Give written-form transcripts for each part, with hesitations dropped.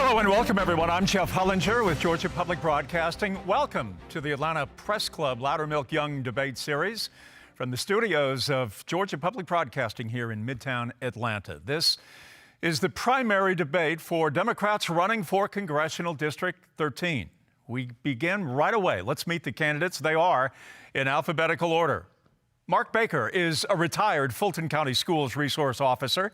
Hello and welcome, everyone. I'm Jeff Hullinger with Georgia Public Broadcasting. Welcome to the Atlanta Press Club Loudermilk Young Debate Series from the studios of Georgia Public Broadcasting here in Midtown Atlanta. This is the primary debate for Democrats running for Congressional District 13. We begin right away. Let's meet the candidates. They are in alphabetical order. Mark Baker is a retired Fulton County Schools resource officer.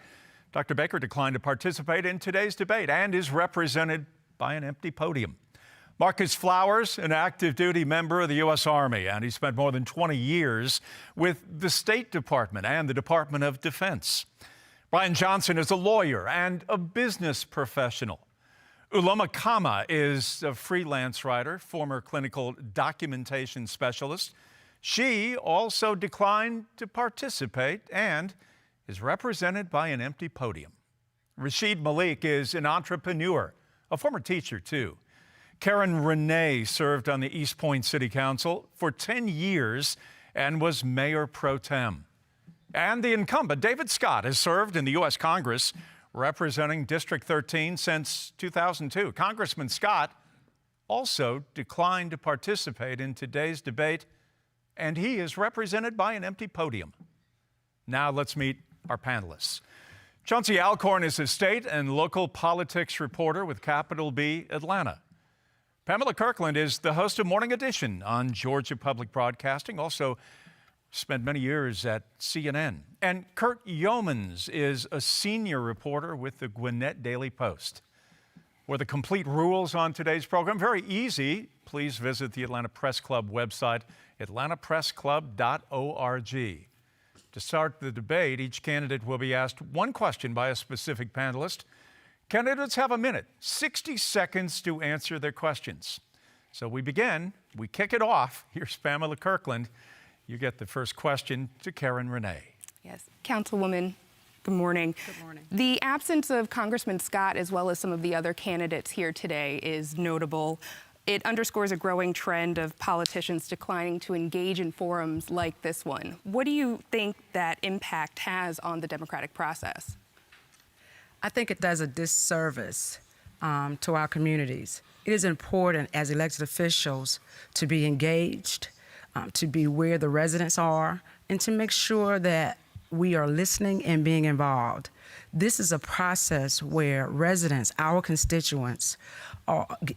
Dr. Baker declined to participate in today's debate and is represented by an empty podium. Marcus Flowers, an active duty member of the U.S. Army, and he spent more than 20 years with the State Department and the Department of Defense. Brian Johnson is a lawyer and a business professional. Uloma Kama is a freelance writer, former clinical documentation specialist. She also declined to participate and is represented by an empty podium. Rashid Malik is an entrepreneur, a former teacher too. Rene served on the East Point City Council for 10 years and was mayor pro tem. And the incumbent, David Scott, has served in the U.S. Congress representing District 13 since 2002. Congressman Scott also declined to participate in today's debate, and he is represented by an empty podium. Now let's meet our panelists. Chauncey Alcorn is a state and local politics reporter with capital B, Atlanta. Pamela Kirkland is the host of Morning Edition on Georgia Public Broadcasting, also spent many years at CNN. And Curt Yeomans is a senior reporter with the Gwinnett Daily Post. For the complete rules on today's program, very easy. Please visit the Atlanta Press Club website, atlantapressclub.org. To start the debate, each candidate will be asked one question by a specific panelist. Candidates have a minute, 60 seconds to answer their questions. So we kick it off. Here's Pamela Kirkland. You get the first question to Rene. Yes, Councilwoman, good morning. Good morning. The absence of Congressman Scott, as well as some of the other candidates here today, is notable. It underscores a growing trend of politicians declining to engage in forums like this one. What do you think that impact has on the democratic process? I think it does a disservice to our communities. It is important as elected officials to be engaged, to be where the residents are, and to make sure that we are listening and being involved. This is a process where residents, our constituents,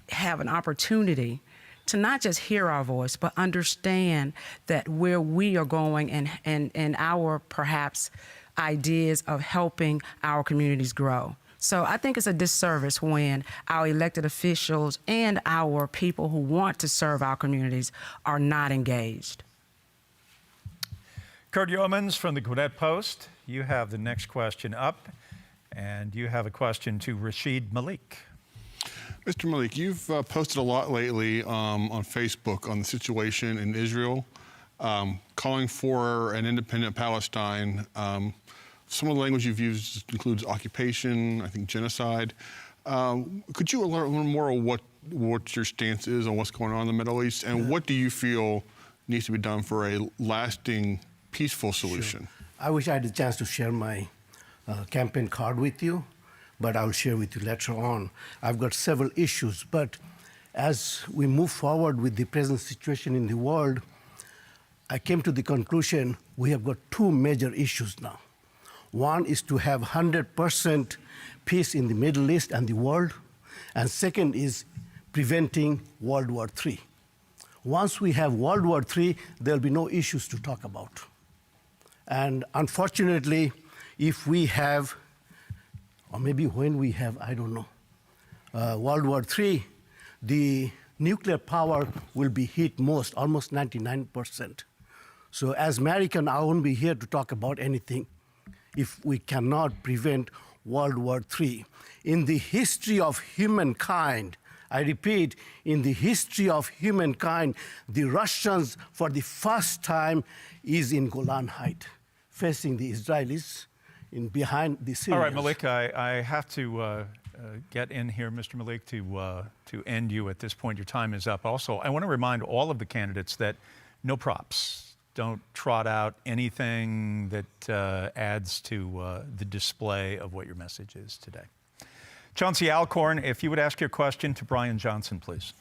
have an opportunity to not just hear our voice, but understand that where we are going and our perhaps ideas of helping our communities grow. So I think it's a disservice when our elected officials and our people who want to serve our communities are not engaged. Curt Yeomans from the Gwinnett Post, you have the next question up, and you have a question to Rashid Malik. Mr. Malik, you've posted a lot lately on Facebook on the situation in Israel, calling for an independent Palestine. Some of the language you've used includes occupation, I think genocide. Could you learn more on what your stance is on what's going on in the Middle East, and what do you feel needs to be done for a lasting, peaceful solution? Sure. I wish I had a chance to share my campaign card with you, but I'll share with you later on. I've got several issues, but as we move forward with the present situation in the world, I came to the conclusion we have got two major issues now. One is to have 100% peace in the Middle East and the world, and second is preventing World War III. Once we have World War III, there'll be no issues to talk about. And unfortunately, if we have, or maybe when we have, I don't know, World War III, the nuclear power will be hit most, almost 99%. So as American, I won't be here to talk about anything if we cannot prevent World War III. In the history of humankind, I repeat, in the history of humankind, the Russians, for the first time, is in Golan Heights, facing the Israelis behind the Syrians. All right, Malik, I have to get in here, Mr. Malik, to end you at this point. Your time is up. Also, I want to remind all of the candidates that no props. Don't trot out anything that adds to the display of what your message is today. Chauncey Alcorn, if you would ask your question to Brian Johnson, please.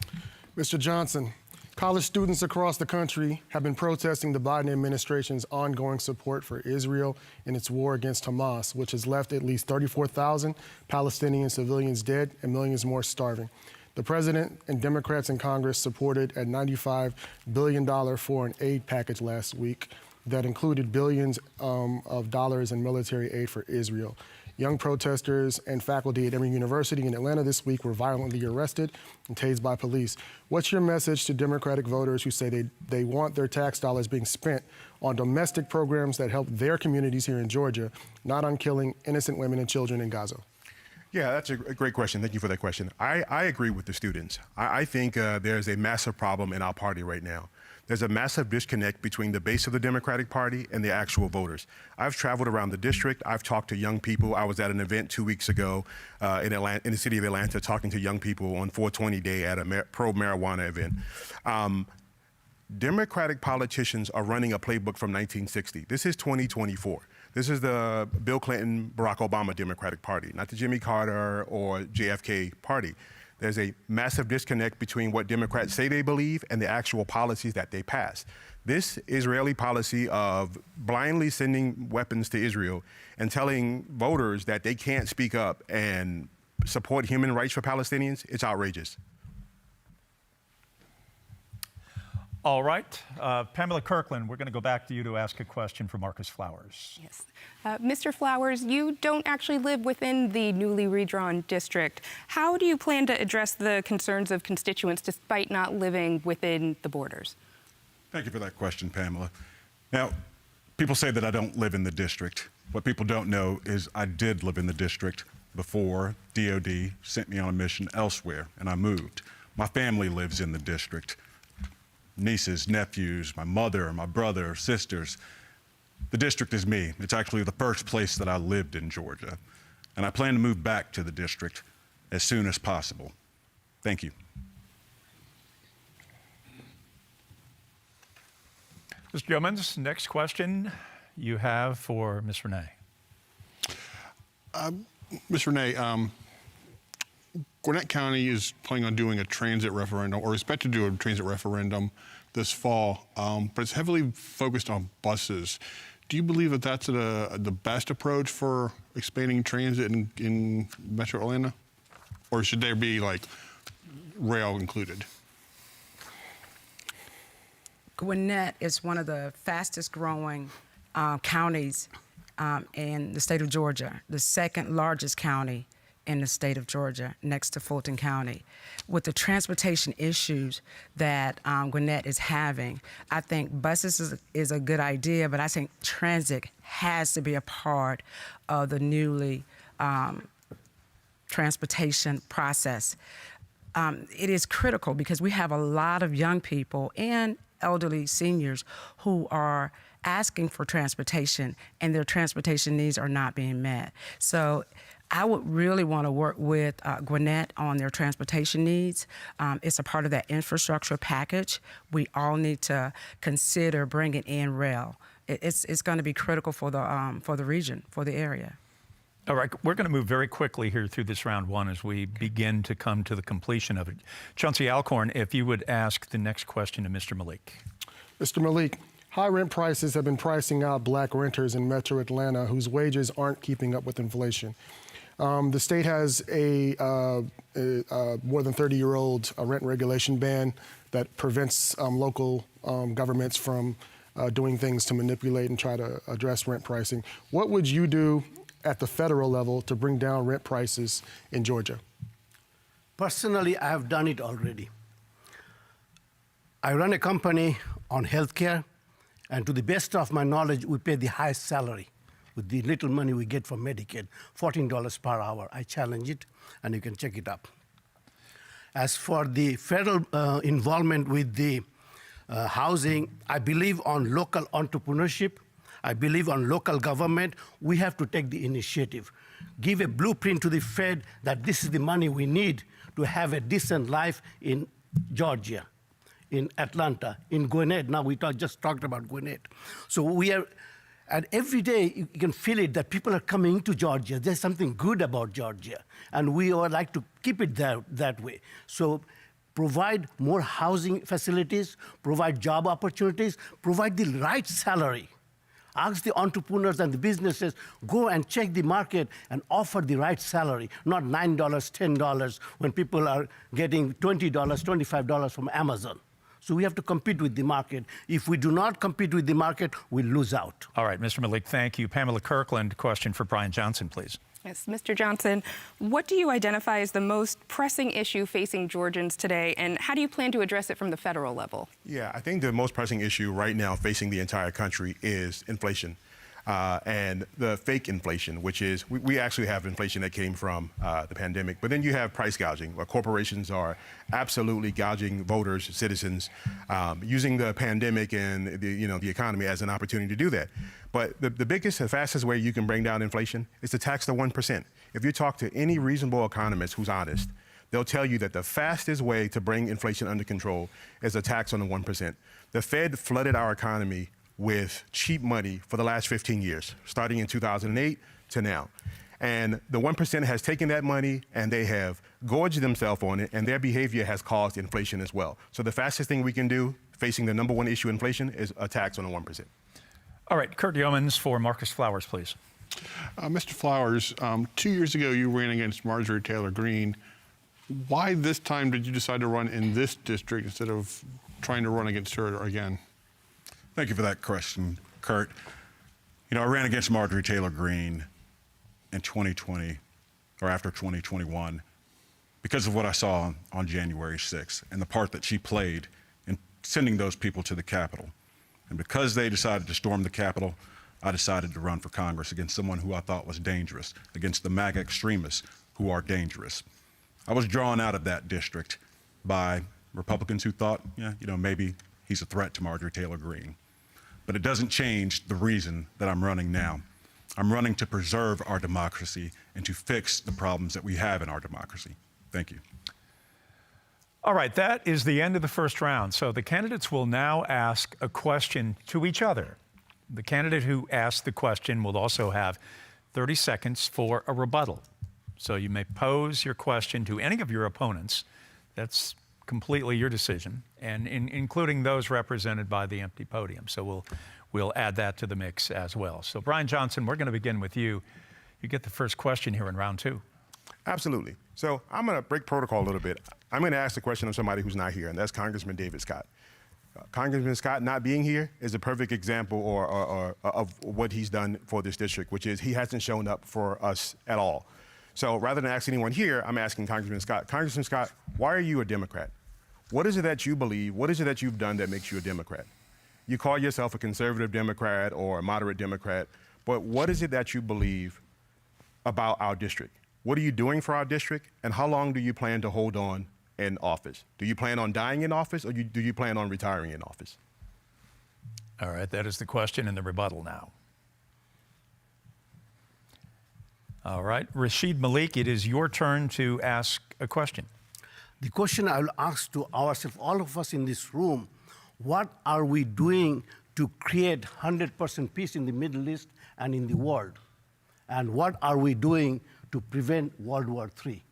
Mr. Johnson, college students across the country have been protesting the Biden administration's ongoing support for Israel in its war against Hamas, which has left at least 34,000 Palestinian civilians dead and millions more starving. The president and Democrats in Congress supported a $95 billion foreign aid package last week that included billions of dollars in military aid for Israel. Young protesters and faculty at Emory University in Atlanta this week were violently arrested and tased by police. What's your message to Democratic voters who say they want their tax dollars being spent on domestic programs that help their communities here in Georgia, not on killing innocent women and children in Gaza? Yeah, that's a great question. Thank you for that question. I agree with the students. I think there's a massive problem in our party right now. There's a massive disconnect between the base of the Democratic Party and the actual voters. I've traveled around the district. I've talked to young people. I was at an event 2 weeks ago in the city of Atlanta talking to young people on 420 Day at a pro-marijuana event. Democratic politicians are running a playbook from 1960. This is 2024. This is the Bill Clinton, Barack Obama Democratic Party, not the Jimmy Carter or JFK party. There's a massive disconnect between what Democrats say they believe and the actual policies that they pass. This Israeli policy of blindly sending weapons to Israel and telling voters that they can't speak up and support human rights for Palestinians, it's outrageous. All right. Pamela Kirkland, we're going to go back to you to ask a question for Marcus Flowers. Yes. Mr. Flowers, you don't actually live within the newly redrawn district. How do you plan to address the concerns of constituents despite not living within the borders? Thank you for that question, Pamela. Now, people say that I don't live in the district. What people don't know is I did live in the district before DOD sent me on a mission elsewhere, and I moved. My family lives in the district. Nieces, nephews, my mother, my brother, sisters. The district is me. It's actually the first place that I lived in Georgia. And I plan to move back to the district as soon as possible. Thank you. Mr. Yeomans, next question you have for Ms. Rene. Ms. Rene, Gwinnett County is planning on doing a transit referendum, or expected to do a transit referendum this fall, but it's heavily focused on buses. Do you believe that that's the best approach for expanding transit in Metro Atlanta? Or should there be, like, rail included? Gwinnett is one of the fastest growing counties in the state of Georgia, the second largest county in the state of Georgia, next to Fulton County. With the transportation issues that Gwinnett is having, I think buses is a good idea, but I think transit has to be a part of the newly transportation process. It is critical because we have a lot of young people and elderly seniors who are asking for transportation, and their transportation needs are not being met. So I would really want to work with Gwinnett on their transportation needs. It's a part of that infrastructure package. We all need to consider bringing in rail. It's going to be critical for the region, for the area. All right, we're going to move very quickly here through this round one as we begin to come to the completion of it. Chauncey Alcorn, if you would ask the next question to Mr. Malik. Mr. Malik, high rent prices have been pricing out black renters in Metro Atlanta whose wages aren't keeping up with inflation. The state has a more than 30-year-old rent regulation ban that prevents local governments from doing things to manipulate and try to address rent pricing. What would you do at the federal level to bring down rent prices in Georgia? Personally, I have done it already. I run a company on healthcare, and to the best of my knowledge, we pay the highest salary with the little money we get from Medicaid, $14 per hour. I challenge it, and you can check it up. As for the federal involvement with the housing, I believe on local entrepreneurship. I believe on local government. We have to take the initiative. Give a blueprint to the Fed that this is the money we need to have a decent life in Georgia, in Atlanta, in Gwinnett. Now we just talked about Gwinnett. So we are And every day you can feel it that people are coming to Georgia. There's something good about Georgia, and we would like to keep it that way. So provide more housing facilities, provide job opportunities, provide the right salary. Ask the entrepreneurs and the businesses, go and check the market and offer the right salary, not $9, $10 when people are getting $20, $25 from Amazon. So we have to compete with the market. If we do not compete with the market, we lose out. All right, Mr. Malik, thank you. Pamela Kirkland, question for Brian Johnson, please. Yes, Mr. Johnson, what do you identify as the most pressing issue facing Georgians today, and how do you plan to address it from the federal level? Yeah, I think the most pressing issue right now facing the entire country is inflation. And the fake inflation, which is, we actually have inflation that came from the pandemic, but then you have price gouging, where corporations are absolutely gouging voters, citizens, using the pandemic and the economy as an opportunity to do that. But the biggest and fastest way you can bring down inflation is to tax the 1%. If you talk to any reasonable economist who's honest, they'll tell you that the fastest way to bring inflation under control is a tax on the 1%. The Fed flooded our economy with cheap money for the last 15 years, starting in 2008 to now. And the 1% has taken that money and they have gorged themselves on it, and their behavior has caused inflation as well. So the fastest thing we can do facing the #1 issue, inflation, is a tax on the 1%. All right, Curt Yeomans for Marcus Flowers, please. Mr. Flowers, 2 years ago you ran against Marjorie Taylor Greene. Why this time did you decide to run in this district instead of trying to run against her again? Thank you for that question, Curt. You know, I ran against Marjorie Taylor Greene in 2020, or after 2021, because of what I saw on January 6th and the part that she played in sending those people to the Capitol. And because they decided to storm the Capitol, I decided to run for Congress against someone who I thought was dangerous, against the MAGA extremists who are dangerous. I was drawn out of that district by Republicans who thought, maybe he's a threat to Marjorie Taylor Greene. But it doesn't change the reason that I'm running now. I'm running to preserve our democracy and to fix the problems that we have in our democracy. Thank you. All right, that is the end of the first round. So the candidates will now ask a question to each other. The candidate who asks the question will also have 30 seconds for a rebuttal. So you may pose your question to any of your opponents. That's completely your decision, and including those represented by the empty podium. So we'll add that to the mix as well. So Brian Johnson, we're going to begin with you. You get the first question here in round 2. Absolutely. So I'm going to break protocol a little bit. I'm going to ask the question of somebody who's not here, and that's Congressman David Scott. Congressman Scott not being here is a perfect example of what he's done for this district, which is he hasn't shown up for us at all. So rather than ask anyone here, I'm asking Congressman Scott. Congressman Scott, why are you a Democrat? What is it that you believe? What is it that you've done that makes you a Democrat? You call yourself a conservative Democrat or a moderate Democrat, but what is it that you believe about our district? What are you doing for our district, and how long do you plan to hold on in office? Do you plan on dying in office, or do you plan on retiring in office? All right, that is the question and the rebuttal now. All right, Rashid Malik, it is your turn to ask a question. The question I will ask to ourselves, all of us in this room, what are we doing to create 100% peace in the Middle East and in the world? And what are we doing to prevent World War III?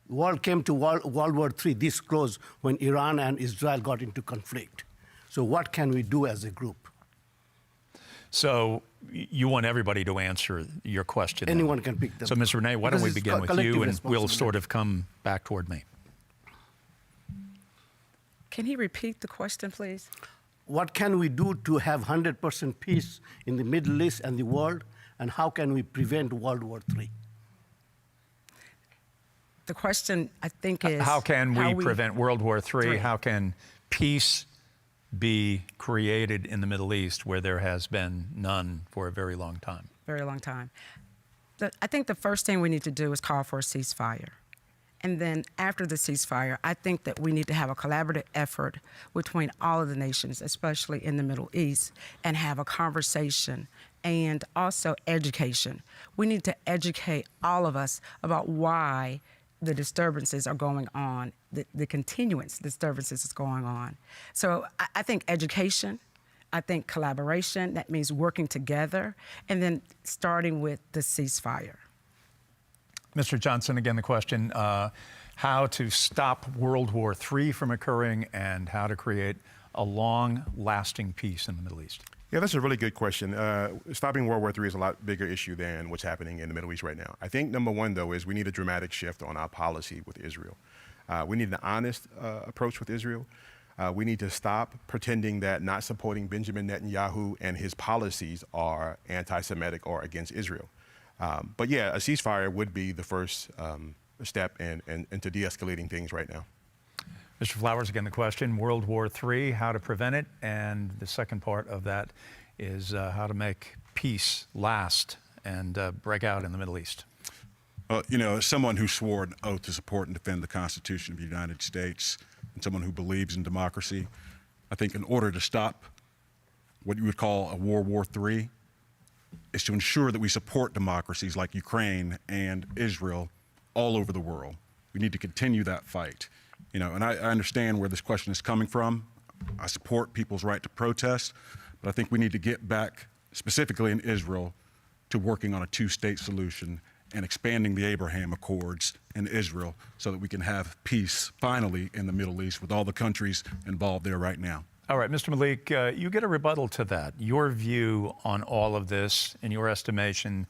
The world came to World War III this close when Iran and Israel got into conflict. So what can we do as a group? So you want everybody to answer your question. Anyone can pick them. So Ms. Rene, why don't we begin with you, and we'll sort of come back toward me. Can he repeat the question, please? What can we do to have 100% peace in the Middle East and the world, and how can we prevent World War III? The question, I think, is how can we prevent World War III? How can peace be created in the Middle East where there has been none for a very long time? Very long time. I think the first thing we need to do is call for a ceasefire. And then after the ceasefire, I think that we need to have a collaborative effort between all of the nations, especially in the Middle East, and have a conversation and also education. We need to educate all of us about why the disturbances are going on, the continuance disturbances is going on. So I think education, I think collaboration, that means working together, and then starting with the ceasefire. Mr. Johnson, again, the question, how to stop World War III from occurring and how to create a long-lasting peace in the Middle East. Yeah, that's a really good question. Stopping World War III is a lot bigger issue than what's happening in the Middle East right now. I think number one, though, is we need a dramatic shift on our policy with Israel. We need an honest approach with Israel. We need to stop pretending that not supporting Benjamin Netanyahu and his policies are anti-Semitic or against Israel. But yeah, a ceasefire would be the first step into de-escalating things right now. Mr. Flowers, again, the question, World War III, how to prevent it, and the second part of that is how to make peace last and break out in the Middle East. You know, as someone who swore an oath to support and defend the Constitution of the United States, and someone who believes in democracy, I think in order to stop what you would call a World War III, is to ensure that we support democracies like Ukraine and Israel all over the world. We need to continue that fight. You know, and I understand where this question is coming from. I support people's right to protest, but I think we need to get back, specifically in Israel, to working on a two-state solution and expanding the Abraham Accords in Israel so that we can have peace finally in the Middle East with all the countries involved there right now. All right, Mr. Malik, you get a rebuttal to that. Your view on all of this, in your estimation,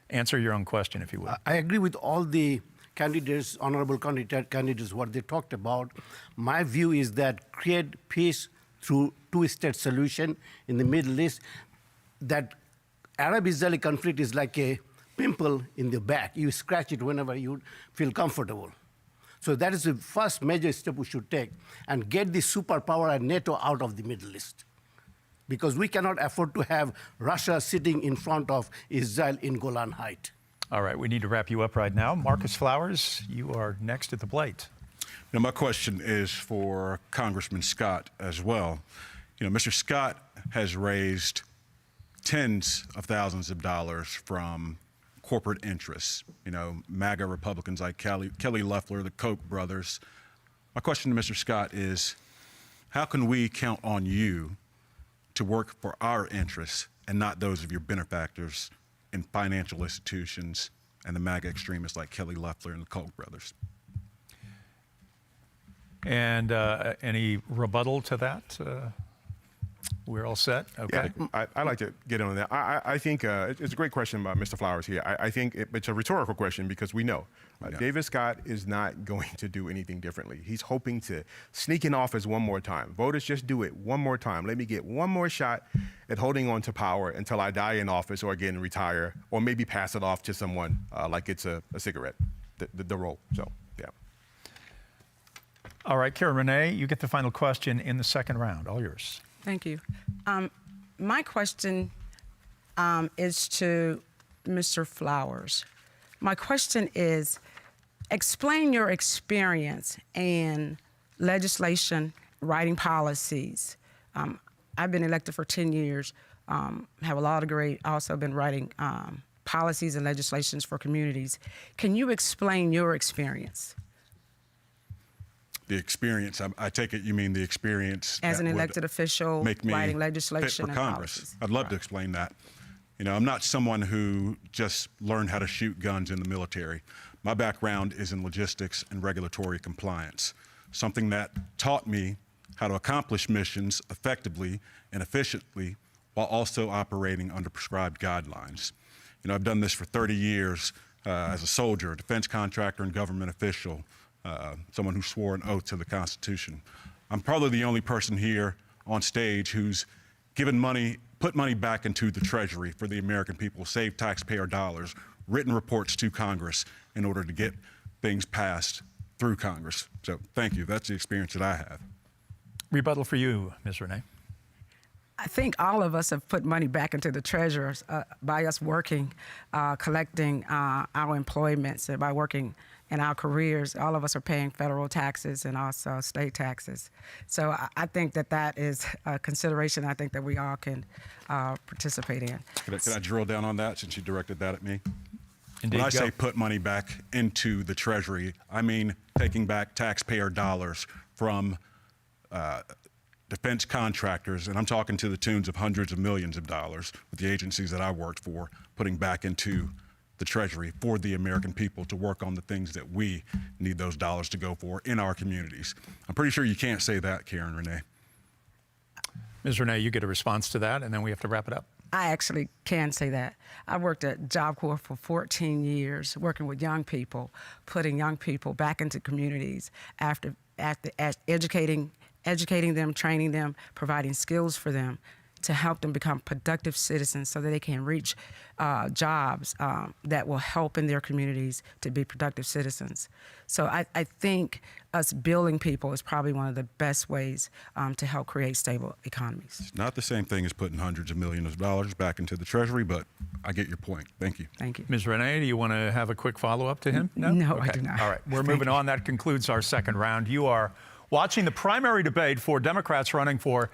answer your own question, if you would. I agree with all the candidates, honorable candidates, what they talked about. My view is that create peace through two-state solution in the Middle East. That Arab-Israeli conflict is like a pimple in the back. You scratch it whenever you feel comfortable. So that is the first major step we should take, and get the superpower and NATO out of the Middle East. Because we cannot afford to have Russia sitting in front of Israel in Golan Heights. All right, we need to wrap you up right now. Marcus Flowers, you are next at the plate. Now, my question is for Congressman Scott as well. You know, Mr. Scott has raised tens of thousands of dollars from corporate interests, you know, MAGA Republicans like Kelly Loeffler, the Koch brothers. My question to Mr. Scott is, how can we count on you to work for our interests and not those of your benefactors in financial institutions and the MAGA extremists like Kelly Loeffler and the Koch brothers? And any rebuttal to that? We're all set? Okay. Yeah, I'd like to get in on that. I think it's a great question by Mr. Flowers here. I think it's a rhetorical question because we know David Scott is not going to do anything differently. He's hoping to sneak in office one more time. Voters, just do it one more time. Let me get one more shot at holding on to power until I die in office or again retire, or maybe pass it off to someone like it's a cigarette, the roll. So, yeah. All right, Karen, Rene, you get the final question in the second round. All yours. Thank you. My question is to Mr. Flowers. My question is, explain your experience in legislation, writing policies. I've been elected for 10 years, have a law degree, also been writing policies and legislations for communities. Can you explain your experience? The experience, I take it you mean the experience as an elected official, make me writing legislation fit for and Congress. policies. I'd love to explain that. You know, I'm not someone who just learned how to shoot guns in the military. My background is in logistics and regulatory compliance, something that taught me how to accomplish missions effectively and efficiently while also operating under prescribed guidelines. You know, I've done this for 30 years as a soldier, a defense contractor, and government official. Someone who swore an oath to the Constitution. I'm probably the only person here on stage who's given money, put money back into the Treasury for the American people, saved taxpayer dollars, written reports to Congress in order to get things passed through Congress. So thank you. That's the experience that I have. Rebuttal for you, Ms. Rene. I think all of us have put money back into the treasurers by us working, collecting our employments, and by working in our careers. All of us are paying federal taxes and also state taxes. So I think that that is a consideration I think that we all can participate in. Could I drill down on that since you directed that at me? Indeed, when I go. say put money back into the Treasury, I mean taking back taxpayer dollars from defense contractors, and I'm talking to the tunes of hundreds of millions of dollars with the agencies that I worked for, putting back into the Treasury for the American people to work on the things that we need those dollars to go for in our communities. I'm pretty sure you can't say that, Karen Rene. Ms. Rene, you get a response to that, and then we have to wrap it up. I actually can say that. I worked at Job Corps for 14 years, working with young people, putting young people back into communities after educating them, training them, providing skills for them to help them become productive citizens so that they can reach jobs that will help in their communities to be productive citizens. So I think us building people is probably one of the best ways to help create stable economies. It's not the same thing as putting hundreds of millions of dollars back into the Treasury, but I get your point. Thank you. Thank you. Ms. Rene, do you want to have a quick follow-up to him? No, Okay. I do not. All right, we're moving on. That concludes our second round. You are watching the primary debate for Democrats running for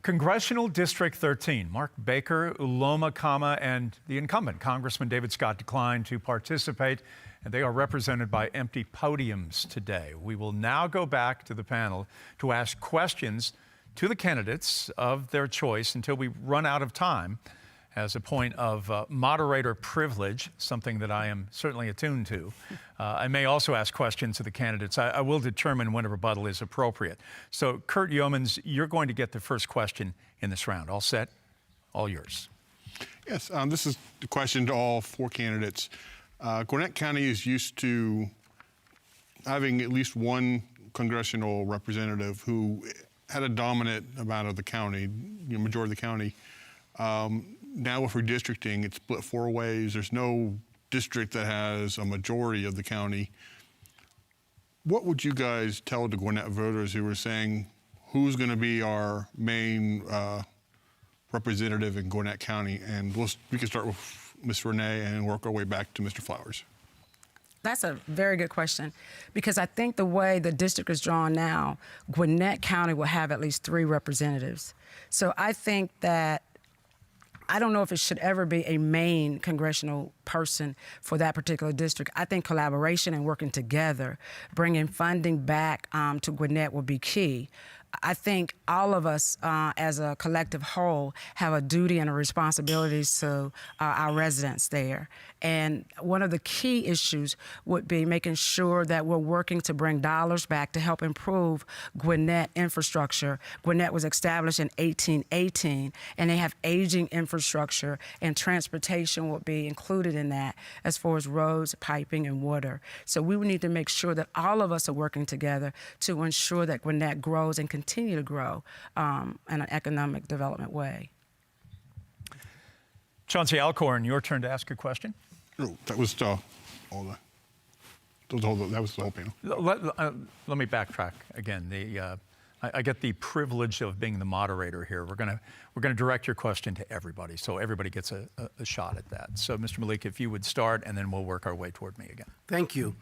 Congressional District 13. Mark Baker, Uloma Kama, and the incumbent, Congressman David Scott, declined to participate, and they are represented by empty podiums today. We will now go back to the panel to ask questions to the candidates of their choice until we run out of time, as a point of moderator privilege, something that I am certainly attuned to. I may also ask questions of the candidates. I will determine when a rebuttal is appropriate. So, Curt Yeomans, you're going to get the first question in this round. All set? All yours. Yes, this is the question to all four candidates. Gwinnett County is used to having at least one congressional representative who had a dominant amount of the county, majority of the county. Now with redistricting, it's split four ways. There's no district that has a majority of the county. What would you guys tell the Gwinnett voters who are saying, who's going to be our main representative in Gwinnett County? And we can start with Ms. Rene and work our way back to Mr. Flowers. That's a very good question, because I think the way the district is drawn now, Gwinnett County will have at least 3 representatives. So I think that I don't know if it should ever be a main congressional person for that particular district. I think collaboration and working together, bringing funding back to Gwinnett will be key. I think all of us as a collective whole have a duty and a responsibility to our residents there. And one of the key issues would be making sure that we're working to bring dollars back to help improve Gwinnett infrastructure. Gwinnett was established in 1818, and they have aging infrastructure, and transportation will be included in that as far as roads, piping, and water. So we would need to make sure that all of us are working together to ensure that Gwinnett grows and continue to grow in an economic development way. Chauncey, Alcorn, your turn to ask a question. No, that was that was the whole panel. Let me backtrack again. I get the privilege of being the moderator here. We're gonna direct your question to everybody, so everybody gets a shot at that. So, Mr. Malik, if you would start, and then we'll work our way toward me again. Thank you.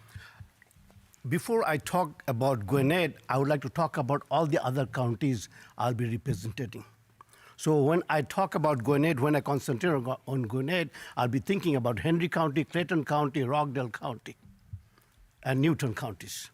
Before I talk about Gwinnett, I would like to talk about all the other counties I'll be representing. So when I talk about Gwinnett, when I concentrate on Gwinnett, I'll be thinking about Henry County, Clayton County, Rockdale County, and Newton counties.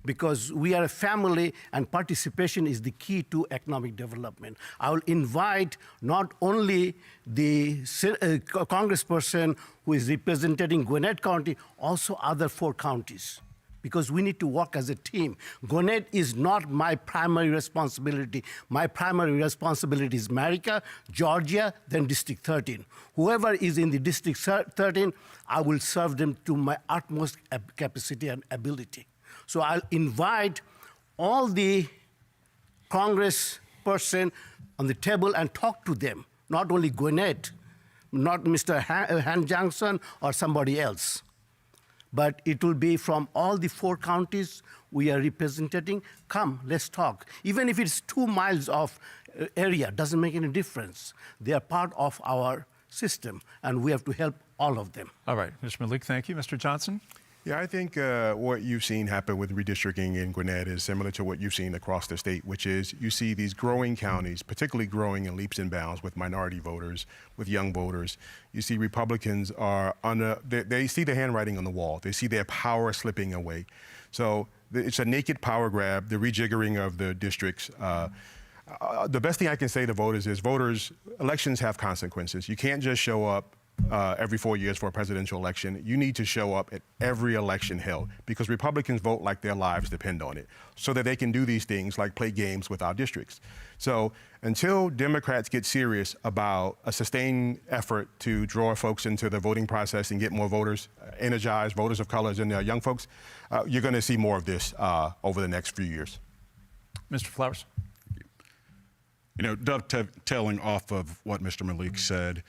Because we are a family and participation is the key to economic development. I will invite not only the congressperson who is representing Gwinnett County, also other 4 counties, because we need to work as a team. Gwinnett is not my primary responsibility. My primary responsibility is America, Georgia, then District 13. Whoever is in the District 13, I will serve them to my utmost capacity and ability. So I'll invite all the congressperson on the table and talk to them, not only Gwinnett, not Mr. Han Johnson or somebody else. But it will be from all the 4 counties we are representing. Come, let's talk. Even if it's 2 miles of area, doesn't make any difference. They are part of our system, and we have to help all of them. All right, Mr. Malik, thank you. Mr. Johnson? Yeah, I think what you've seen happen with redistricting in Gwinnett is similar to what you've seen across the state, which is you see these growing counties, particularly growing in leaps and bounds with minority voters, with young voters. You see Republicans are they see the handwriting on the wall. They see their power slipping away. So it's a naked power grab, the rejiggering of the districts. The best thing I can say to voters is elections have consequences. You can't just show up every 4 years for a presidential election. You need to show up at every election held because Republicans vote like their lives depend on it so that they can do these things like play games with our districts. So until Democrats get serious about a sustained effort to draw folks into the voting process and get more voters energized, voters of color and young folks, you're going to see more of this over the next few years. Mr. Flowers. You know, dovetailing off of what Mr. Malik said,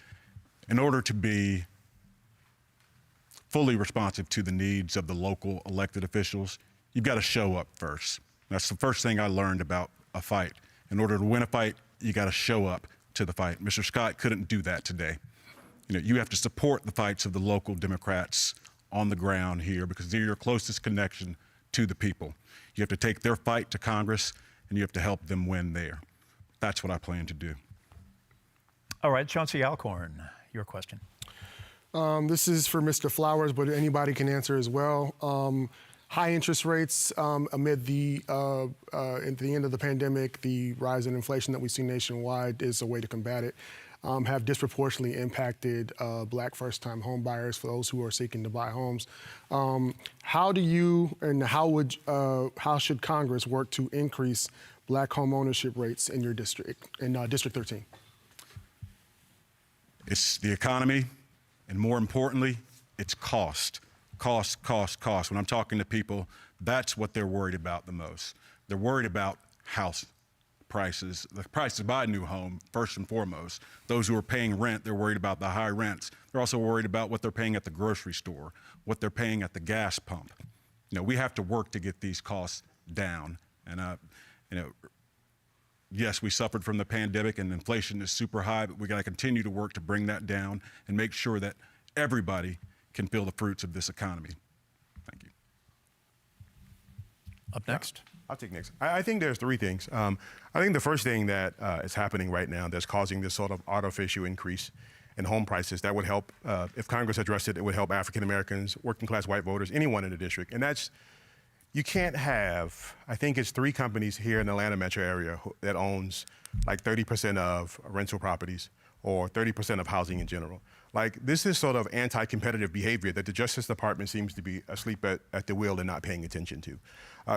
in order to be fully responsive to the needs of the local elected officials, you've got to show up first. That's the first thing I learned about a fight. In order to win a fight, you got to show up to the fight. Mr. Scott couldn't do that today. You know, you have to support the fights of the local Democrats on the ground here because they're your closest connection to the people. You have to take their fight to Congress and you have to help them win there. That's what I plan to do. All right, Chauncey Alcorn, your question. This is for Mr. Flowers, but anybody can answer as well. High interest rates amid at the end of the pandemic, the rise in inflation that we see nationwide is a way to combat it, have disproportionately impacted Black first-time home buyers for those who are seeking to buy homes. How do you and how should Congress work to increase Black home ownership rates in your district, in District 13? It's the economy, and more importantly, it's cost. Cost. When I'm talking to people, that's what they're worried about the most. They're worried about house prices, the price to buy a new home, first and foremost. Those who are paying rent, they're worried about the high rents. They're also worried about what they're paying at the grocery store, what they're paying at the gas pump. You know, we have to work to get these costs down. And, you know, yes, we suffered from the pandemic and inflation is super high, but we got to continue to work to bring that down and make sure that everybody can feel the fruits of this economy. Thank you. Up next. I'll take next. I think there's three things. I think the first thing that is happening right now that's causing this sort of artificial increase in home prices that would help, if Congress addressed it, it would help African Americans, working class white voters, anyone in the district. And that's, you can't have, I think it's 3 companies here in the Atlanta metro area that owns like 30% of rental properties or 30% of housing in general. Like, this is sort of anti-competitive behavior that the Justice Department seems to be asleep at the wheel and not paying attention to.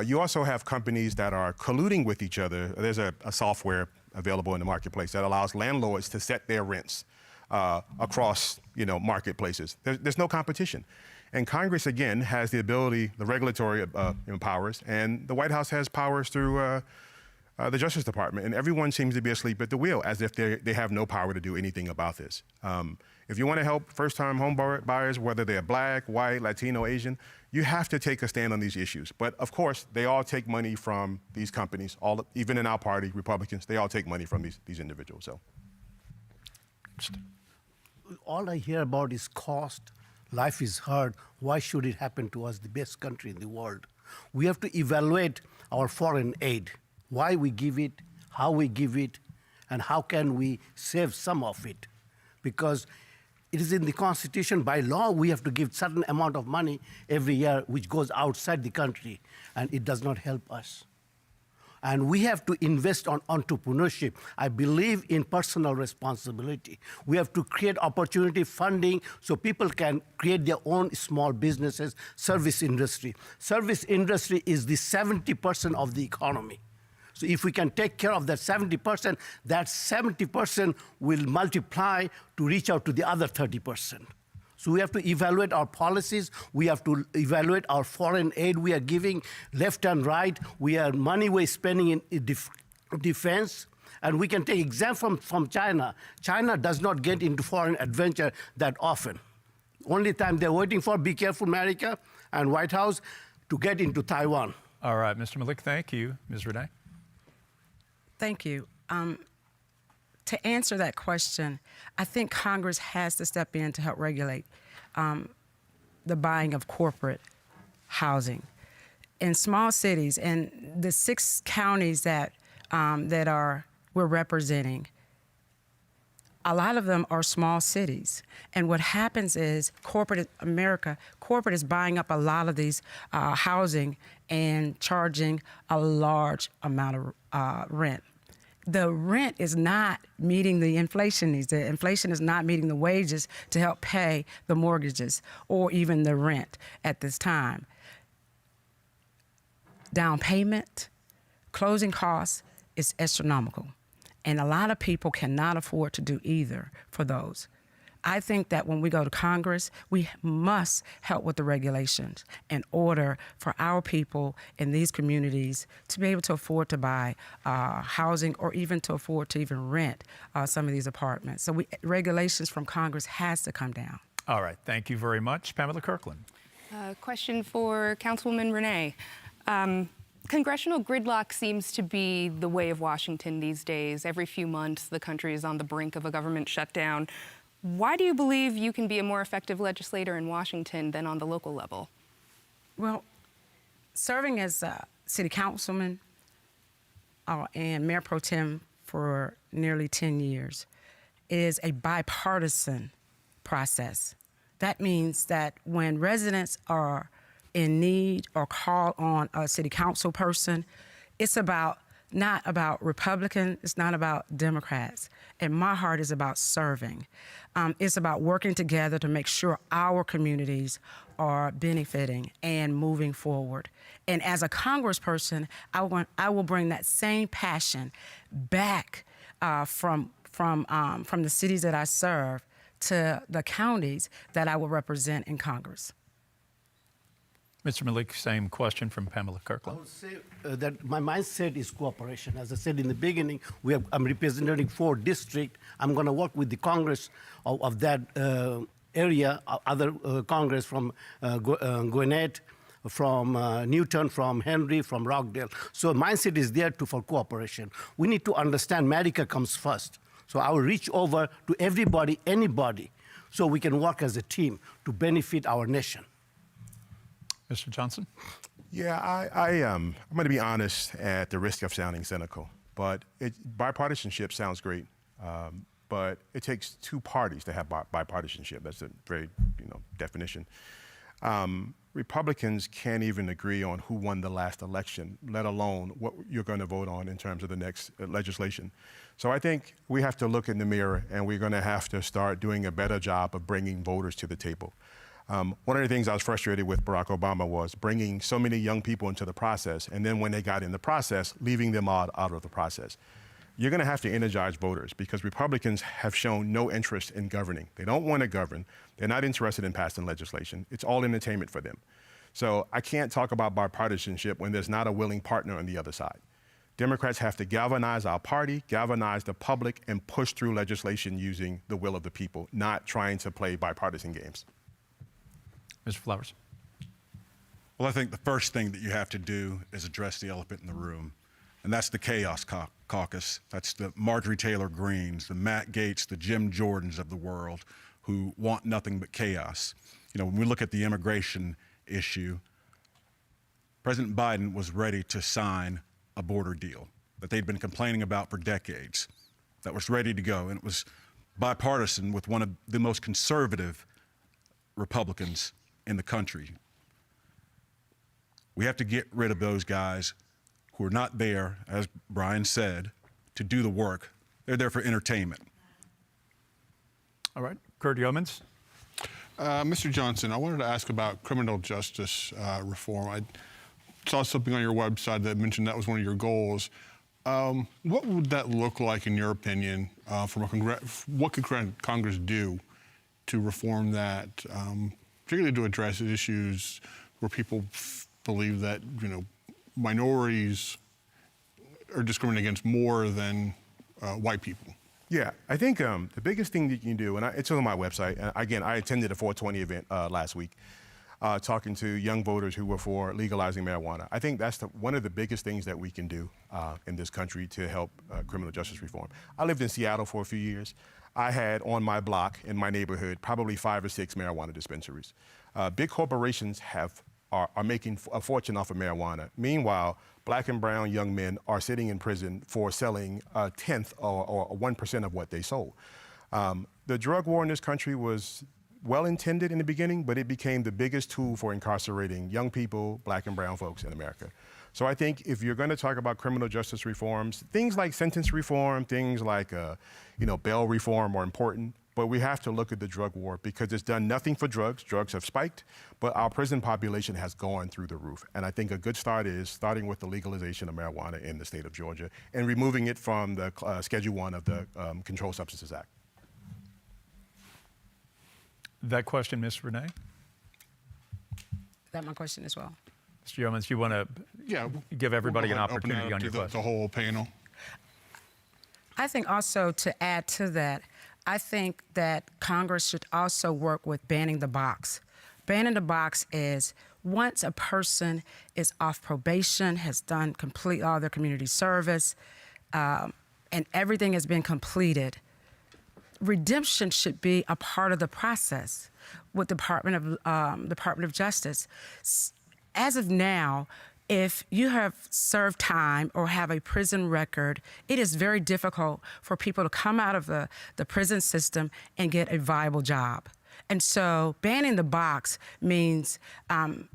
You also have companies that are colluding with each other. There's a software available in the marketplace that allows landlords to set their rents across, marketplaces. There's no competition. And Congress, again, has the ability, the regulatory powers, and the White House has powers through the Justice Department. And everyone seems to be asleep at the wheel, as if they have no power to do anything about this. If you want to help first-time home buyers, whether they're Black, white, Latino, Asian, you have to take a stand on these issues. But of course, they all take money from these companies. Even in our party, Republicans, they all take money from these individuals. So, all I hear about is cost. Life is hard. Why should it happen to us, the best country in the world? We have to evaluate our foreign aid. Why we give it, how we give it, and how can we save some of it? Because it is in the Constitution, by law, we have to give certain amount of money every year which goes outside the country, and it does not help us. And we have to invest on entrepreneurship. I believe in personal responsibility. We have to create opportunity funding so people can create their own small businesses, service industry. Service industry is the 70% of the economy. So if we can take care of that 70%, that 70% will multiply to reach out to the other 30%. So we have to evaluate our policies. We have to evaluate our foreign aid we are giving left and right. Money we're spending in defense. And we can take example from China. China does not get into foreign adventure that often. Only time they're waiting for, be careful, America and White House, to get into Taiwan. All right, Mr. Malik, thank you. Ms. Rene? Thank you. To answer that question, I think Congress has to step in to help regulate the buying of corporate housing. In small cities, and the 6 counties that we're representing, a lot of them are small cities. And what happens is corporate is buying up a lot of these housing and charging a large amount of rent. the rent is not meeting the inflation needs. The inflation is not meeting the wages to help pay the mortgages or even the rent at this time. Down payment, closing costs is astronomical. And a lot of people cannot afford to do either for those. I think that when we go to Congress, we must help with the regulations in order for our people in these communities to be able to afford to buy housing or even to afford to even rent some of these apartments. So regulations from Congress has to come down. All right, thank you very much. Pamela Kirkland. Question for Councilwoman Rene. Congressional gridlock seems to be the way of Washington these days. Every few months, the country is on the brink of a government shutdown. Why do you believe you can be a more effective legislator in Washington than on the local level? Well, serving as a city councilman and mayor pro tem for nearly 10 years is a bipartisan process. That means that when residents are in need or call on a city council person, it's not about Republican, it's not about Democrats. And my heart is about serving. It's about working together to make sure our communities are benefiting and moving forward. And as a congressperson, I will bring that same passion back from the cities that I serve to the counties that I will represent in Congress. Mr. Malik, same question from Pamela I Kirkland. would say that my mindset is cooperation. As I said in the beginning, I'm representing 4 districts. I'm going to work with the Congress of that area, other Congress from Gwinnett, from Newton, from Henry, from Rockdale. So mindset is there for cooperation. We need to understand America comes first. So I will reach over to everybody, anybody, so we can work as a team to benefit our nation. Mr. Johnson? Yeah, I'm going to be honest at the risk of sounding cynical, but bipartisanship sounds great, but it takes 2 parties to have bipartisanship. That's a very, definition. Republicans can't even agree on who won the last election, let alone what you're going to vote on in terms of the next legislation. So I think we have to look in the mirror, and we're going to have to start doing a better job of bringing voters to the table. One of the things I was frustrated with Barack Obama was bringing so many young people into the process, and then when they got in the process, leaving them out of the process. You're going to have to energize voters because Republicans have shown no interest in governing. They don't want to govern. They're not interested in passing legislation. It's all entertainment for them. So I can't talk about bipartisanship when there's not a willing partner on the other side. Democrats have to galvanize our party, galvanize the public, and push through legislation using the will of the people, not trying to play bipartisan games. Mr. Flowers. Well, I think the first thing that you have to do is address the elephant in the room, and that's the chaos caucus. That's the Marjorie Taylor Greens, the Matt Gaetz, the Jim Jordans of the world who want nothing but chaos. When we look at the immigration issue, President Biden was ready to sign a border deal that they'd been complaining about for decades, that was ready to go, and it was bipartisan with one of the most conservative Republicans in the country. We have to get rid of those guys who are not there, as Brian said, to do the work. They're there for entertainment. All right, Curt Yeomans. Mr. Johnson, I wanted to ask about criminal justice reform. I saw something on your website that mentioned that was one of your goals. What would that look like, in your opinion, what could Congress do to reform that, particularly to address issues where people believe that, minorities are discriminated against more than white people? Yeah, I think the biggest thing that you can do, and it's on my website, and again, I attended a 420 event last week, talking to young voters who were for legalizing marijuana. I think that's one of the biggest things that we can do in this country to help criminal justice reform. I lived in Seattle for a few years. I had on my block in my neighborhood probably 5 or 6 marijuana dispensaries. Big corporations are making a fortune off of marijuana. Meanwhile, black and brown young men are sitting in prison for selling a tenth or 1% of what they sold. The drug war in this country was well-intended in the beginning, but it became the biggest tool for incarcerating young people, black and brown folks in America. So I think if you're going to talk about criminal justice reforms, things like sentence reform, things like bail reform are important. But we have to look at the drug war because it's done nothing for drugs. Drugs have spiked, but our prison population has gone through the roof. And I think a good start is starting with the legalization of marijuana in the state of Georgia and removing it from the Schedule 1 of the Controlled Substances Act. That question, Ms. Rene? Is that my question as well? Mr. Yeomans, you want to give everybody an opportunity on your question? The whole panel. I think also to add to that, I think that Congress should also work with banning the box. Banning the box is once a person is off probation, has done complete all their community service, and everything has been completed, redemption should be a part of the process with Department of Justice. As of now, if you have served time or have a prison record, it is very difficult for people to come out of the prison system and get a viable job. And so banning the box means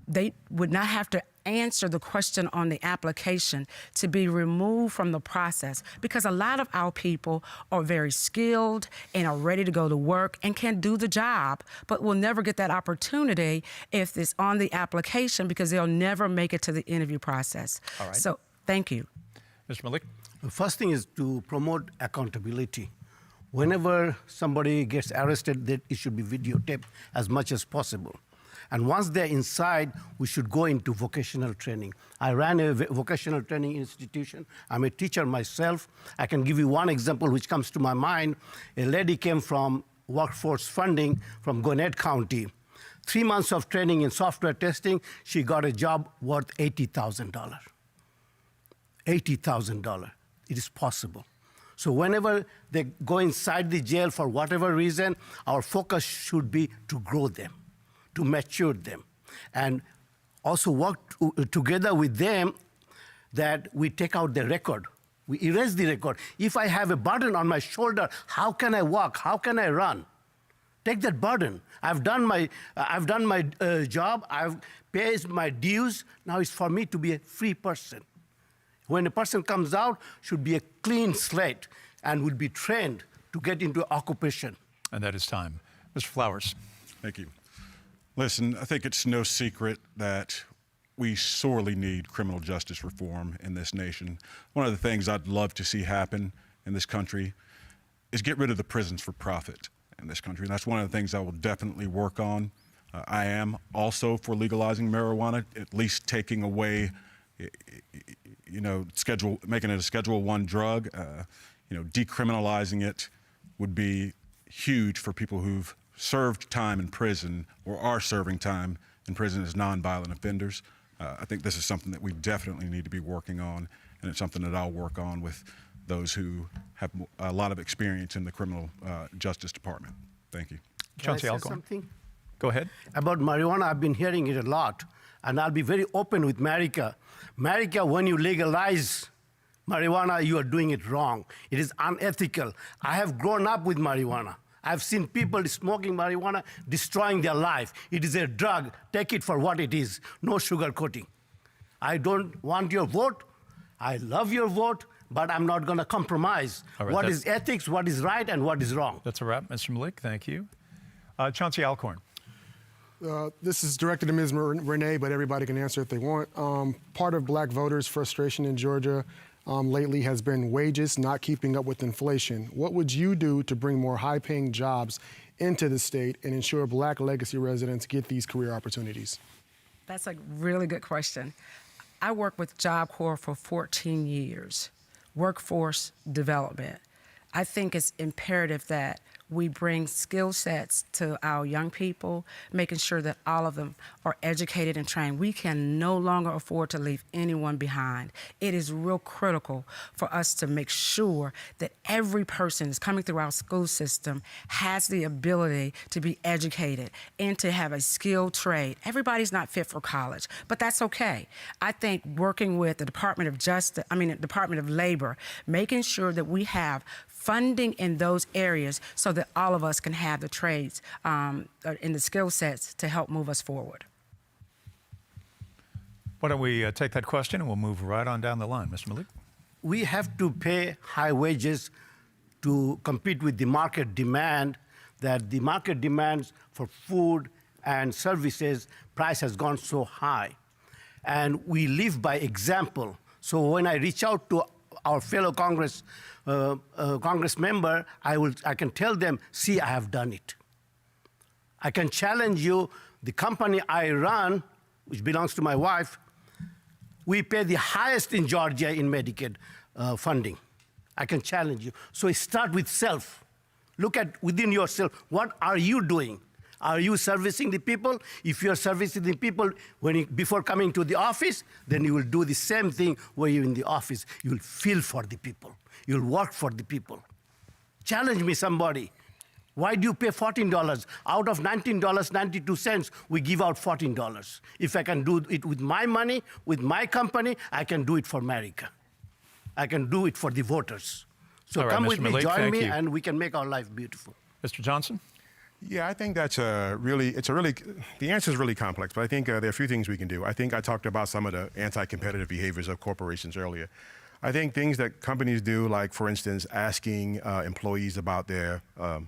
they would not have to answer the question on the application to be removed from the process, because a lot of our people are very skilled and are ready to go to work and can do the job, but will never get that opportunity if it's on the application because they'll never make it to the interview process. All right. So thank you. Mr. Malik? The first thing is to promote accountability. Whenever somebody gets arrested, that it should be videotaped as much as possible. And once they're inside, we should go into vocational training. I ran a vocational training institution. I'm a teacher myself. I can give you one example which comes to my mind. A lady came from workforce funding from Gwinnett County. 3 months of training in software testing, she got a job worth $80,000. $80,000. It is possible. So whenever they go inside the jail for whatever reason, our focus should be to grow them, to mature them, and also work together with them that we take out the record. We erase the record. If I have a burden on my shoulder, how can I walk? How can I run? Take that burden. I've done my job. I've paid my dues. Now it's for me to be a free person. When a person comes out, should be a clean slate and will be trained to get into occupation. And that is time. Mr. Flowers. Thank you. Listen, I think it's no secret that we sorely need criminal justice reform in this nation. One of the things I'd love to see happen in this country is get rid of the prisons for profit in this country. And that's one of the things I will definitely work on. I am also for legalizing marijuana, at least taking away, making it a Schedule 1 drug. Decriminalizing it would be huge for people who've served time in prison or are serving time in prison as nonviolent offenders. I think this is something that we definitely need to be working on, and it's something that I'll work on with those who have a lot of experience in the criminal justice department. Thank you. Chauncey, Can I say Alcorn. something? Go ahead. About marijuana, I've been hearing it a lot, and I'll be very open with America. America, when you legalize marijuana, you are doing it wrong. It is unethical. I have grown up with marijuana. I've seen people smoking marijuana, destroying their life. It is a drug. Take it for what it is. No sugar coating. I don't want your vote. I love your vote, but I'm not going to compromise. All right, what is ethics, what is right, and what is wrong. That's a wrap. Mr. Malik, thank you. Chauncey Alcorn. This is directed to Ms. Rene, but everybody can answer if they want. Part of black voters' frustration in Georgia lately has been wages not keeping up with inflation. What would you do to bring more high-paying jobs into the state and ensure black legacy residents get these career opportunities? That's a really good question. I worked with Job Corps for 14 years, workforce development. I think it's imperative that we bring skill sets to our young people, making sure that all of them are educated and trained. We can no longer afford to leave anyone behind. It is real critical for us to make sure that every person that's coming through our school system has the ability to be educated and to have a skilled trade. Everybody's not fit for college, but that's okay. I think working with the Department of Labor, making sure that we have funding in those areas so that all of us can have the trades and the skill sets to help move us forward. Why don't we take that question and we'll move right on down the line. Mr. Malik? We have to pay high wages to compete with the market demand, that the market demands for food and services, price has gone so high. And we live by example. So when I reach out to our fellow Congress member, I can tell them, see, I have done it. I can challenge you. The company I run, which belongs to my wife, we pay the highest in Georgia in Medicaid funding. I can challenge you. So start with self. Look at within yourself, what are you doing? Are you servicing the people? If you're servicing the people before coming to the office, then you will do the same thing where you're in the office. You'll feel for the people. You'll work for the people. Challenge me, somebody. Why do you pay $14? Out of $19.92, we give out $14. If I can do it with my money, with my company, I can do it for America. I can do it for the voters. So right, come Mr. with me, Malik, join thank me, you. and we can make our life beautiful. Mr. Johnson? Yeah, I think that's the answer is really complex, but I think there are a few things we can do. I think I talked about some of the anti-competitive behaviors of corporations earlier. I think things that companies do, like, for instance, asking employees about their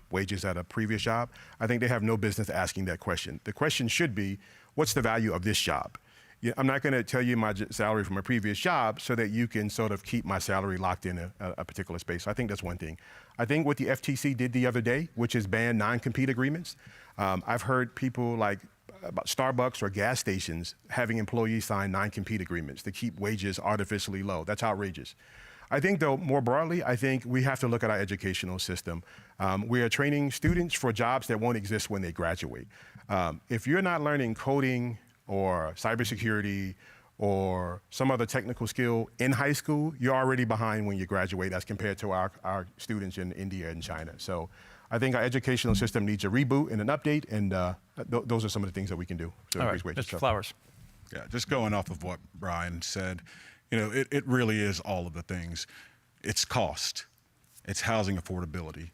wages at a previous job, I think they have no business asking that question. The question should be, what's the value of this job? I'm not going to tell you my salary from a previous job so that you can sort of keep my salary locked in a particular space. So I think that's one thing. I think what the FTC did the other day, which is ban non-compete agreements, I've heard people like about Starbucks or gas stations having employees sign non-compete agreements to keep wages artificially low. That's outrageous. I think, though, more broadly, I think we have to look at our educational system. We are training students for jobs that won't exist when they graduate. If you're not learning coding or cybersecurity or some other technical skill in high school, you're already behind when you graduate as compared to our students in India and China. So I think our educational system needs a reboot and an update, and those are some of the things that we can do to increase wages. Mr. Flowers. Yeah, just going off of what Brian said, you know, it really is all of the things. It's cost. It's housing affordability.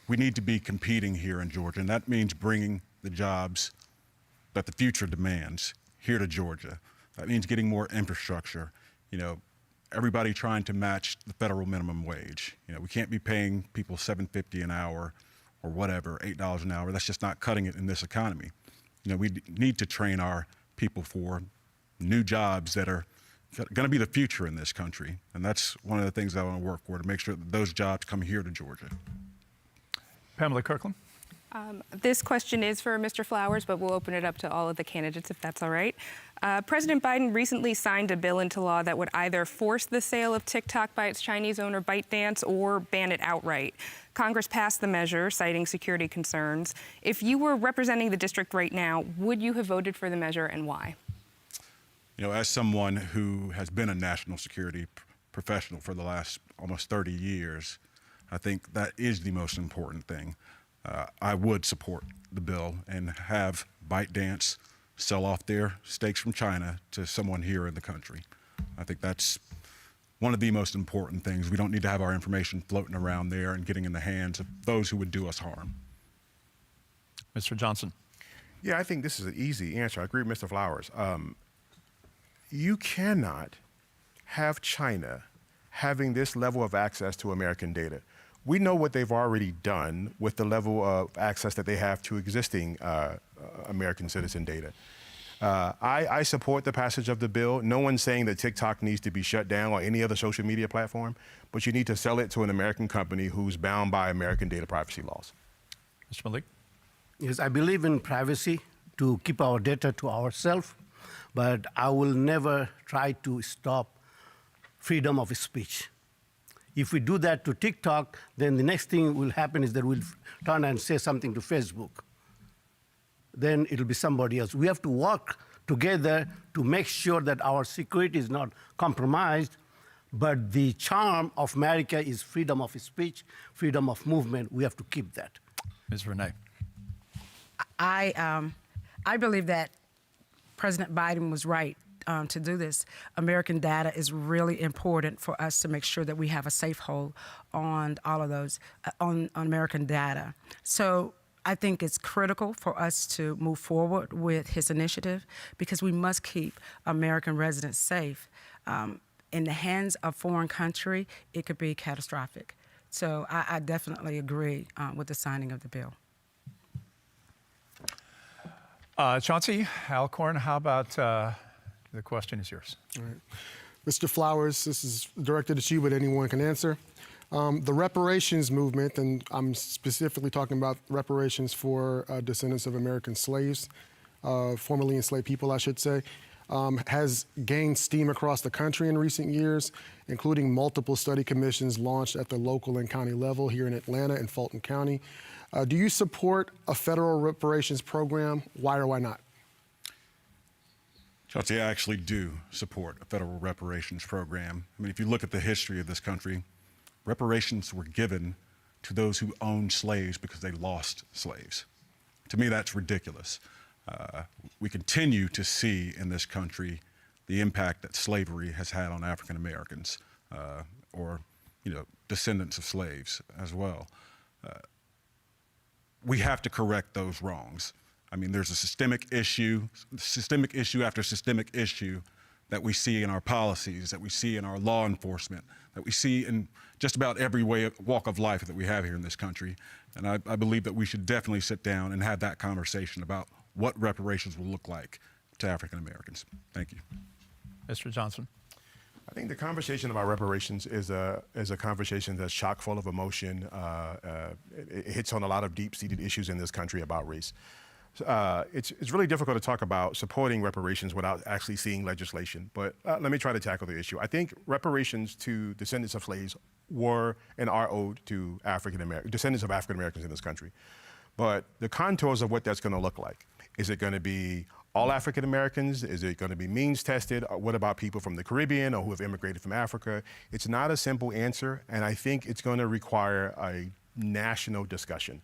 We need to be competing here in Georgia, and that means bringing the jobs that the future demands here to Georgia. That means getting more infrastructure. You know, everybody trying to match the federal minimum wage. You know, we can't be paying people $7.50 an hour or whatever, $8 an hour. That's just not cutting it in this economy. You know, we need to train our people for new jobs that are going to be the future in this country. And that's one of the things I want to work for, to make sure that those jobs come here to Georgia. Pamela Kirkland? This question is for Mr. Flowers, but we'll open it up to all of the candidates if that's all right. President Biden recently signed a bill into law that would either force the sale of TikTok by its Chinese owner ByteDance or ban it outright. Congress passed the measure, citing security concerns. If you were representing the district right now, would you have voted for the measure, and why? You know, as someone who has been a national security professional for the last almost 30 years, I think that is the most important thing. I would support the bill and have ByteDance sell off their stakes from China to someone here in the country. I think that's one of the most important things. We don't need to have our information floating around there and getting in the hands of those who would do us harm. Mr. Johnson? Yeah, I think this is an easy answer. I agree with Mr. Flowers. You cannot have China having this level of access to American data. We know what they've already done with the level of access that they have to existing American citizen data. I support the passage of the bill. No one's saying that TikTok needs to be shut down or any other social media platform, but you need to sell it to an American company who's bound by American data privacy laws. Mr. Malik? Yes, I believe in privacy, to keep our data to ourselves, but I will never try to stop freedom of speech. If we do that to TikTok, then the next thing will happen is that we'll turn and say something to Facebook. Then it'll be somebody else. We have to work together to make sure that our security is not compromised, but the charm of America is freedom of speech, freedom of movement. We have to keep that. Ms. Rene? I believe that President Biden was right to do this. American data is really important for us to make sure that we have a safe hold on all of those, on American data. So I think it's critical for us to move forward with his initiative because we must keep American residents safe. In the hands of foreign country, it could be catastrophic. So I definitely agree with the signing of the bill. Chauncey, Alcorn, how about the question is yours? All right. Mr. Flowers, this is directed at you, but anyone can answer. The reparations movement, and I'm specifically talking about reparations for descendants of American slaves, formerly enslaved people, I should say, has gained steam across the country in recent years, including multiple study commissions launched at the local and county level here in Atlanta and Fulton County. Do you support a federal reparations program? Why or why not? Chauncey, I actually do support a federal reparations program. I mean, if you look at the history of this country, reparations were given to those who owned slaves because they lost slaves. To me, that's ridiculous. We continue to see in this country the impact that slavery has had on African Americans, or descendants of slaves as well. We have to correct those wrongs. I mean, there's a systemic issue after systemic issue that we see in our policies, that we see in our law enforcement, that we see in just about every walk of life that we have here in this country. And I believe that we should definitely sit down and have that conversation about what reparations will look like to African Americans. Thank you. Mr. Johnson. I think the conversation about reparations is a conversation that's chock full of emotion. It hits on a lot of deep-seated issues in this country about race. It's really difficult to talk about supporting reparations without actually seeing legislation. But let me try to tackle the issue. I think reparations to descendants of slaves were and are owed to descendants of African Americans in this country. But the contours of what that's going to look like. Is it going to be all African Americans? Is it going to be means tested? What about people from the Caribbean or who have immigrated from Africa? It's not a simple answer, and I think it's going to require a national discussion.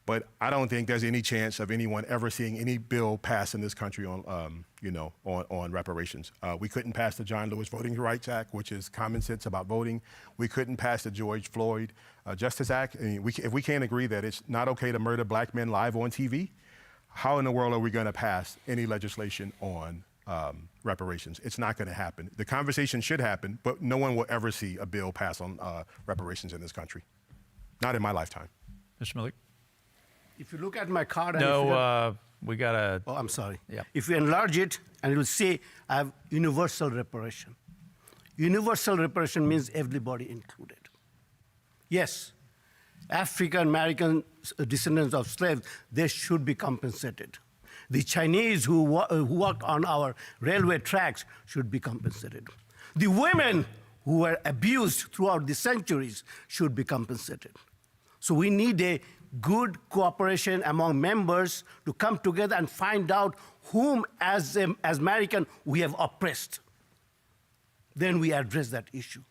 But I don't think there's any chance of anyone ever seeing any bill passed in this country on reparations. We couldn't pass the John Lewis Voting Rights Act, which is common sense about voting. We couldn't pass the George Floyd Justice Act. I mean, if we can't agree that it's not okay to murder black men live on TV, how in the world are we going to pass any legislation on reparations? It's not going to happen. The conversation should happen, but no one will ever see a bill pass on reparations in this country. Not in my lifetime. Mr. Malik? If you look at my card... We got to... Oh, I'm sorry. Yeah. If you enlarge it, and it will say, I have universal reparation. Universal reparation means everybody included. Yes, African American descendants of slaves, they should be compensated. The Chinese who worked on our railway tracks should be compensated. The women who were abused throughout the centuries should be compensated. So we need a good cooperation among members to come together and find out whom, as American, we have oppressed. Then we address that issue.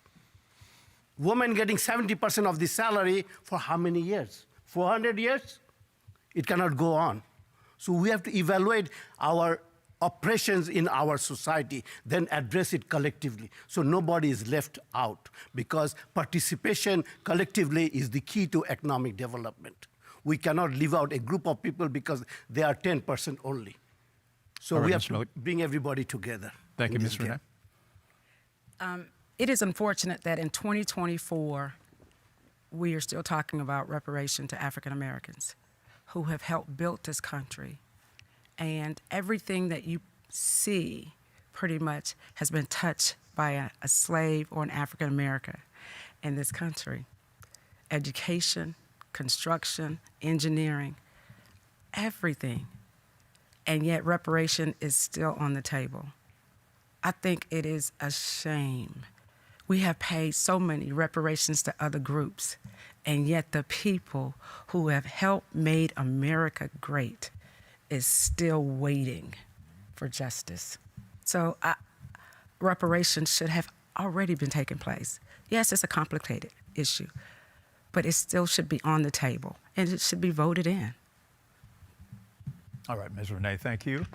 Women getting 70% of the salary for how many years? 400 years? It cannot go on. So we have to evaluate our oppressions in our society, then address it collectively. So nobody is left out, because participation collectively is the key to economic development. We cannot leave out a group of people because they are 10% only. So we have to bring everybody together. Thank you, Ms. Rene. It is unfortunate that in 2024, we are still talking about reparation to African Americans who have helped build this country. And everything that you see pretty much has been touched by a slave or an African American in this country. Education, construction, engineering, everything. And yet reparation is still on the table. I think it is a shame. We have paid so many reparations to other groups, and yet the people who have helped made America great is still waiting for justice. So reparations should have already been taking place. Yes, it's a complicated issue, but it still should be on the table, and it should be voted in. All right, Ms. Rene, thank you.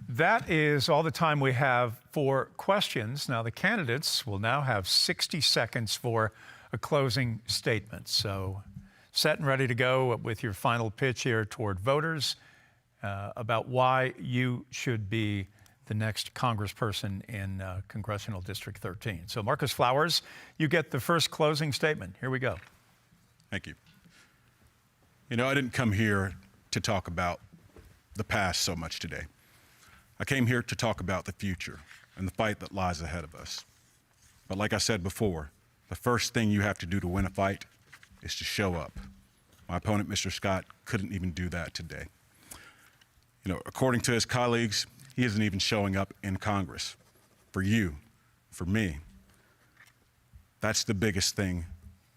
That is all the time we have for questions. Now, the candidates will now have 60 seconds for a closing statement. So set and ready to go with your final pitch here toward voters about why you should be the next congressperson in Congressional District 13. So Marcus Flowers, you get the first closing statement. Here we go. Thank you. You know, I didn't come here to talk about the past so much today. I came here to talk about the future and the fight that lies ahead of us. But like I said before, the first thing you have to do to win a fight is to show up. My opponent, Mr. Scott, couldn't even do that today. You know, according to his colleagues, he isn't even showing up in Congress. For you, for me, that's the biggest thing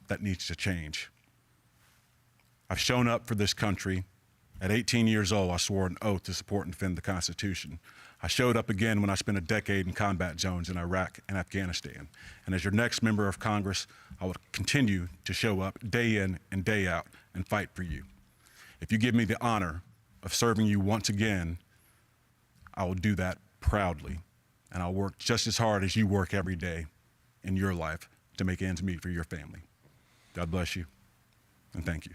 that needs to change. I've shown up for this country. At 18 years old, I swore an oath to support and defend the Constitution. I showed up again when I spent a decade in combat zones in Iraq and Afghanistan. And as your next member of Congress, I will continue to show up day in and day out and fight for you. If you give me the honor of serving you once again, I will do that proudly. And I'll work just as hard as you work every day in your life to make ends meet for your family. God bless you, and thank you.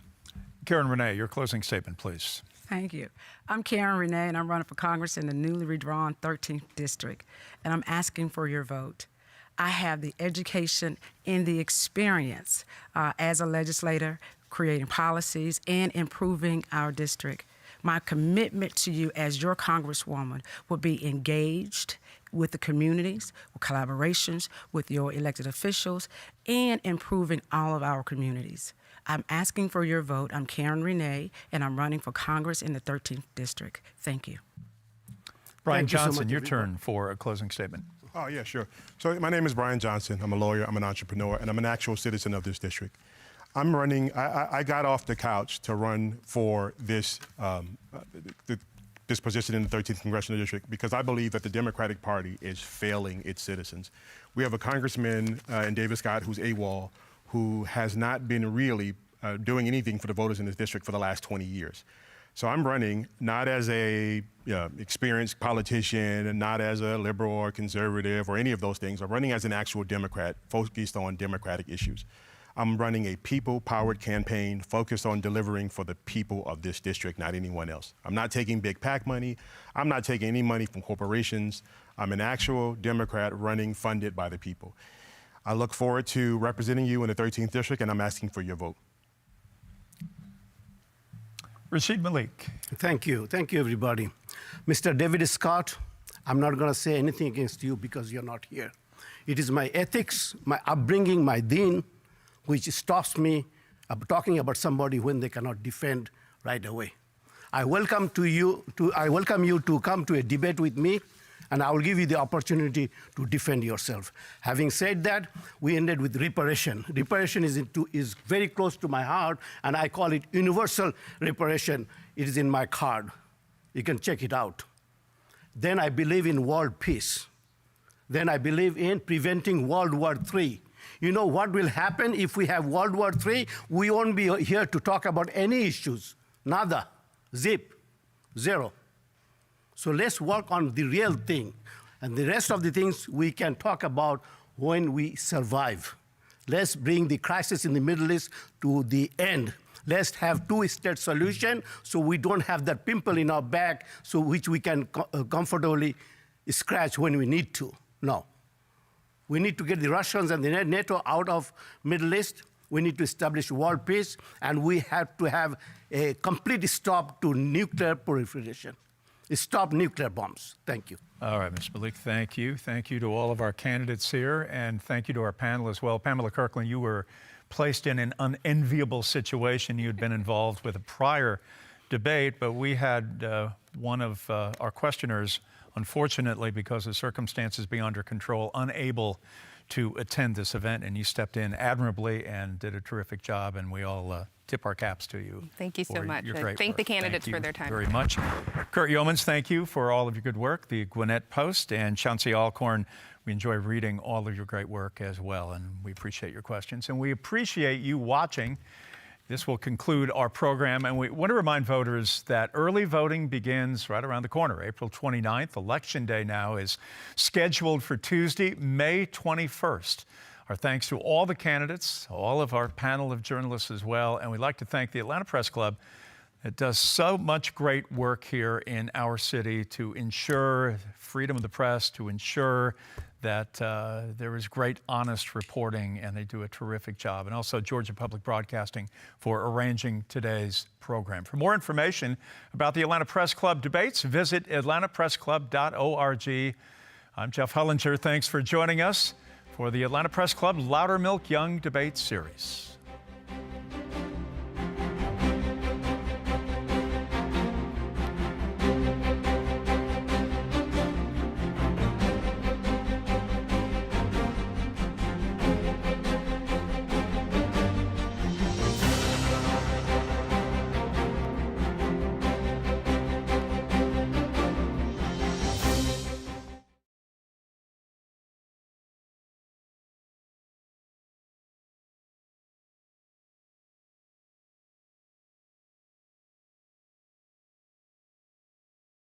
Karen Rene, your closing statement, please. Thank you. I'm Karen Rene, and I'm running for Congress in the newly redrawn 13th District, and I'm asking for your vote. I have the education and the experience as a legislator, creating policies and improving our district. My commitment to you as your Congresswoman will be engaged with the communities, with collaborations with your elected officials, and improving all of our communities. I'm asking for your vote. I'm Karen Rene, and I'm running for Congress in the 13th District. Thank you. Brian Thank you so Johnson, much, your everybody. turn for a closing statement. Oh, yeah, sure. So my name is Brian Johnson. I'm a lawyer, I'm an entrepreneur, and I'm an actual citizen of this district. I'm running, I got off the couch to run for this, this position in the 13th Congressional District because I believe that the Democratic Party is failing its citizens. We have a congressman in David Scott who's AWOL, who has not been really doing anything for the voters in this district for the last 20 years. So I'm running not as a experienced politician and not as a liberal or conservative or any of those things. I'm running as an actual Democrat focused on democratic issues. I'm running a people-powered campaign focused on delivering for the people of this district, not anyone else. I'm not taking big PAC money. I'm not taking any money from corporations. I'm an actual Democrat running funded by the people. I look forward to representing you in the 13th District, and I'm asking for your vote. Rashid Malik. Thank you. Thank you, everybody. Mr. David Scott, I'm not going to say anything against you because you're not here. It is my ethics, my upbringing, my deen, which stops me talking about somebody when they cannot defend right away. I welcome you to come to a debate with me, and I will give you the opportunity to defend yourself. Having said that, we ended with reparation. Reparation is very close to my heart, and I call it universal reparation. It is in my card. You can check it out. Then I believe in world peace. Then I believe in preventing World War III. You know what will happen if we have World War III? We won't be here to talk about any issues. Nada. Zip. Zero. So let's work on the real thing. And the rest of the things we can talk about when we survive. Let's bring the crisis in the Middle East to the end. Let's have two-state solution so we don't have that pimple in our back so which we can comfortably scratch when we need to. No. We need to get the Russians and the NATO out of Middle East. We need to establish world peace, and we have to have a complete stop to nuclear proliferation. Stop nuclear bombs. Thank you. All right, Mr. Malik, thank you. Thank you to all of our candidates here, and thank you to our panel as well. Pamela Kirkland, you were placed in an unenviable situation. You had been involved with a prior debate, but we had one of our questioners, unfortunately, because of circumstances beyond your control, unable to attend this event, and you stepped in admirably and did a terrific job, and we all tip our caps to you. Thank you so much. Your I great thank work. the candidates Thank for you their time. very much. Curt Yeomans, thank you for all of your good work. The Gwinnett Post and Chauncey Alcorn, we enjoy reading all of your great work as well, and we appreciate your questions. And we appreciate you watching. This will conclude our program, and we want to remind voters that early voting begins right around the corner, April 29th. Election Day now is scheduled for Tuesday, May 21st. Our thanks to all the candidates, all of our panel of journalists as well, and we'd like to thank the Atlanta Press Club that does so much great work here in our city to ensure freedom of the press, to ensure that there is great, honest reporting, and they do a terrific job. And also Georgia Public Broadcasting for arranging today's program. For more information about the Atlanta Press Club debates, visit atlantapressclub.org. I'm Jeff Hullinger. Thanks for joining us for the Atlanta Press Club Loudermilk Young Debate Series.